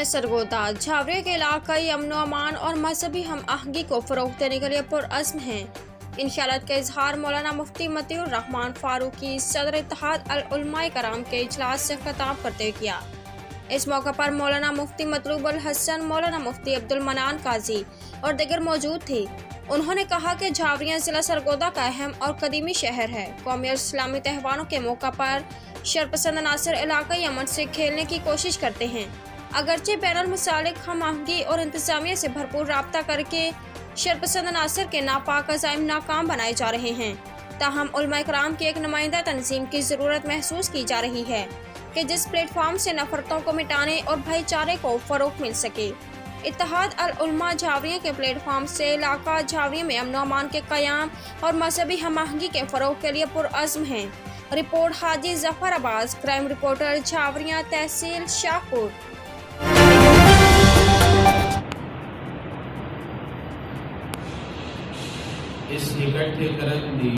इंतजामिया सरगोदा झावरिया के इलाकाई अमन अमान और मजहबी हम आहंगी को फरोग देने के लिए पुरअज़्म हैं। इन ख्यालात का इजहार मौलाना मुफ्ती मतीउर रहमान फारूकी सदर इत्तेहाद अल उलमाए कराम के इजलास से खिताब करते हुए किया। इस मौके पर मौलाना मुफ्ती मतलूब अल हसन, मौलाना मुफ्ती अब्दुल मनान काजी और दीगर मौजूद थे। उन्होंने कहा कि झावरिया जिला सरगोदा का अहम और कदीमी शहर है। कौमी और इस्लामी त्योहारों के मौका पर शरपसंद अनासर इलाकाई अमन से खेलने की कोशिश करते हैं। अगरचे बैनुल मुसालिक हम आहंगी और इंतजामिया से भरपूर राब्ता करके शरपसंद अनासर के नापाक अज़ाइम नाकाम बनाए जा रहे हैं, ताहम उलमा कराम की एक नुमाइंदा तंजीम की ज़रूरत महसूस की जा रही है कि जिस प्लेटफॉर्म से नफरतों को मिटाने और भाईचारे को फ़रोग़ मिल सके। इत्तेहाद अल उलमा झावरिया के प्लेटफॉर्म से इलाका झावरिया में अमन अमान के क़याम और मजहबी हम आहंगी के फ़रोग़ के लिए पुरअज़्म है। रिपोर्ट हाजी जफर अब्बास, क्राइम रिपोर्टर झावरिया, तहसील शाहपुर। इस इकट्ठे करन दी